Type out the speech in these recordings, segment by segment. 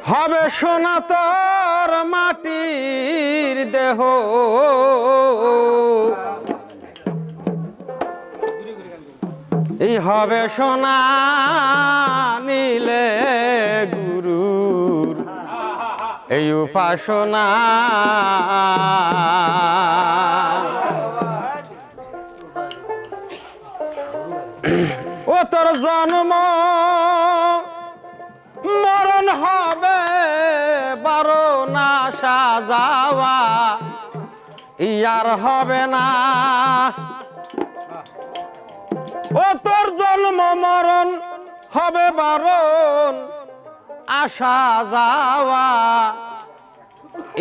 হবে সোনা তোর মাটির দেহ এই হবে সোনা নিলে গুরুর এই উপাসনা ও তোর জন্ম মরণ হবে বারো না সাজাওয়া ইয়ার হবে না ও তোর জন্ম মরণ হবে বারণ আসা যাওয়া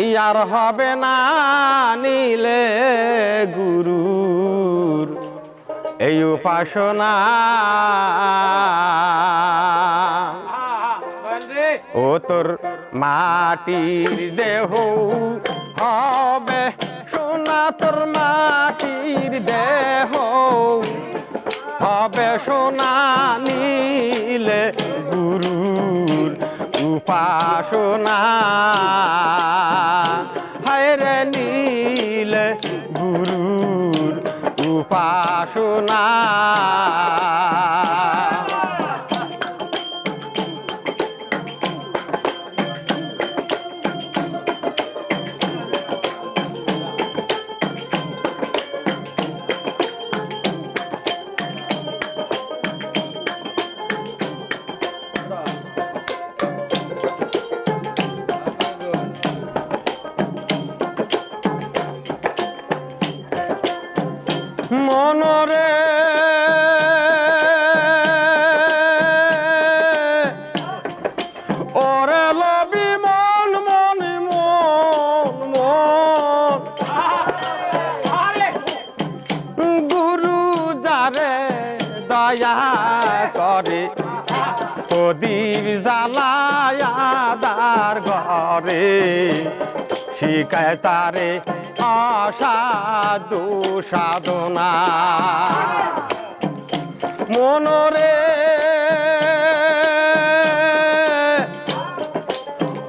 ইয়ার হবে না নিলে গুরুর এই উপাসনা ও তোর মাটির দেহ হবে সোনা তোর মাটির দেহ হবে সোনা নিলে গুরুর উপাসনা হায়রে নিলে গুরুর উপাসনা মনরে ওরে লবি মন মনি মন মন গুরু যারে দয়া করে প্রদীপ জ্বালায়াদার ঘরে শিখায় তারে অসাধু সাধনা মনরে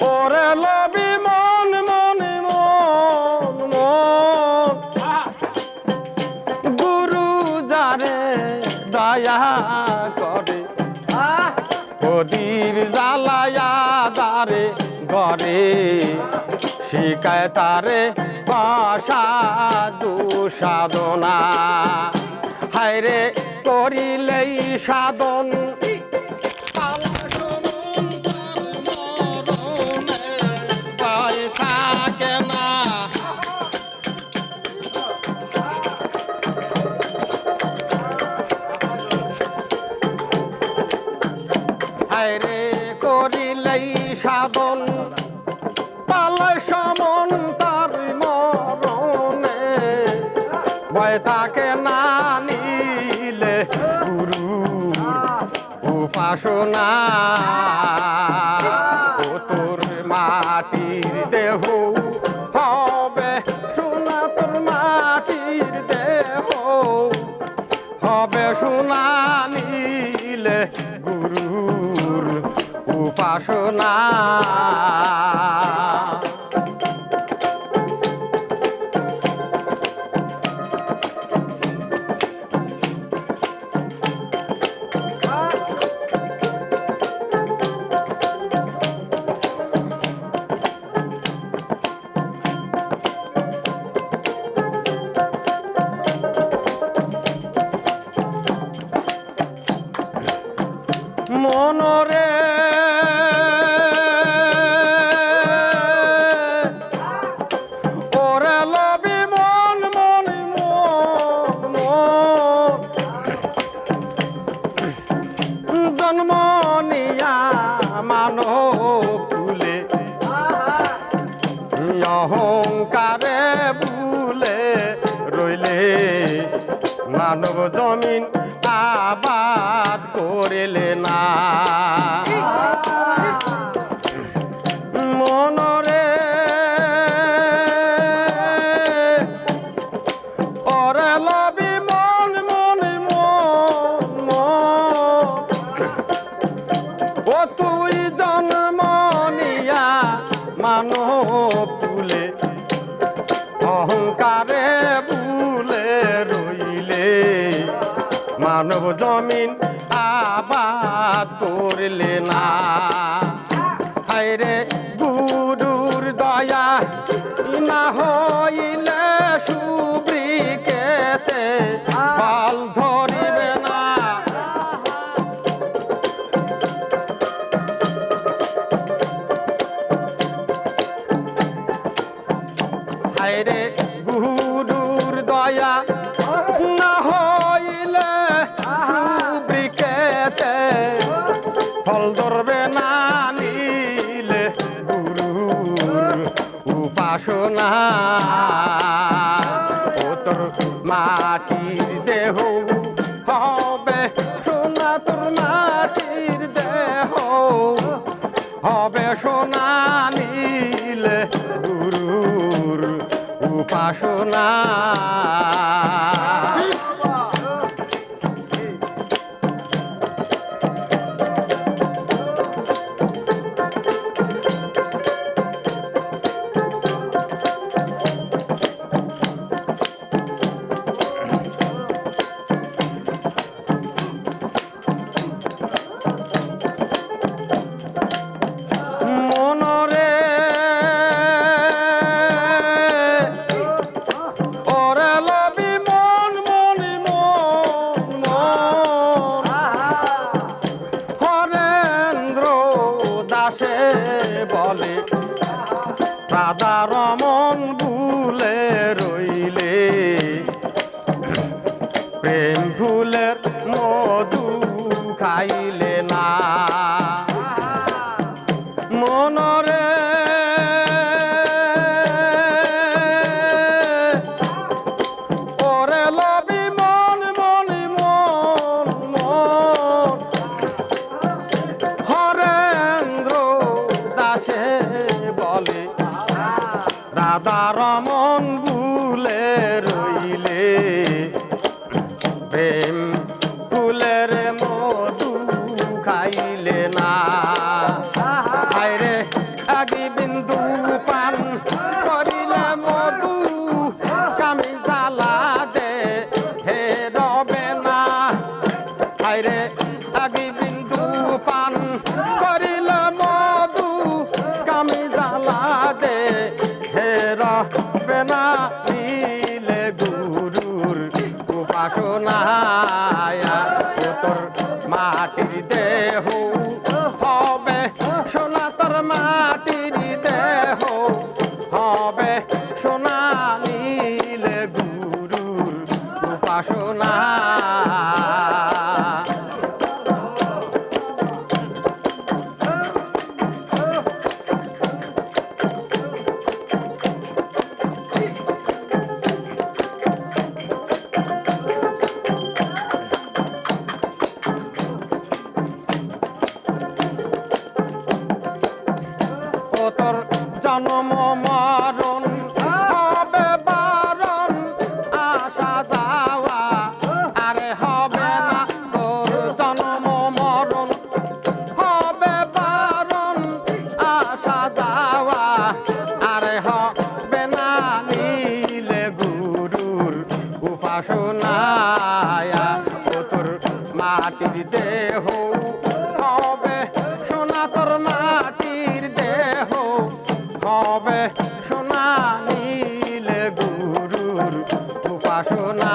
ওরে লবি মন মনি মন মন গুরু যারে দয়া করে প্রদীপ জ্বালায়া দারে ঘরে শিখায় তারে সাধু সাধনা হায়রে করিলেই সাধন থাকে না হায়রে করিলেই সাধন পালায় সমন তার মরণে ভয় থাকে না নিলে গুরু উপাসনা ও তোর মাটির দেহ হবে সোনা তোর মাটির দেহ হবে সোনা নিলে গুরুর উপাসনা মনরে ওরে লবি মন মনি মন মন জন্ম নিয়া মানব ভুলে অহংকারে ভুলে রইলে মানব জমিন আবাদ করিলে না মনরে ওরে লবি মন মনি মন মন ও তুই জন জমিন আবাদ করলে না হায়রে গুরুর দয়া না হইলে সুবৃকেতে ফল ধরিবে না হায়রে গুরুর দয়া না হইলে সুবৃকেতে ফল ধরবে না নিলে গুরুর উপাসনা ও তোর মাটির দেহ হবে সোনা তোর মাটির দেহ হবে সোনা নিলে গুরুর উপাসনা মনরে ওরে লবি মন মনি মন মন হরেন্দ্র দাসে বলে রাধা রমন ভুলে রইলে প্রেম ফুলের মধু খাইলে না মনরে ওরে লবি মন মনি মন মন হরেন্দ্র দাসে বলে রাধা রমন ভুলে রইলে প্রেম ফুলের মধু খাইলে না হায়রে আগি বিন্দু পান করিলে মধু কামি জ্বালা দে হে রবে না হায়রে আগি বিন্দু পান করিলে মধু কামি জ্বালা দে হে রবে না নিলে গুরুর উপাসনা তোর মাটির দেহ হবে সোনা তোর মাটির দেহ হবে সোনা নিলে গুরুর উপাসনা তোর জন্ম মরণ হবে বারণ আসা যাওয়া আরে হবে না তোর জন্ম মরণ হবে বারণ আসা যাওয়া আরে হবে না নিলে গুরুর উপাসনা তোর মাটির দেহ হবে সোনা তোর মাটির দেহ হবে সোনা নিলে গুরুর উপাসনা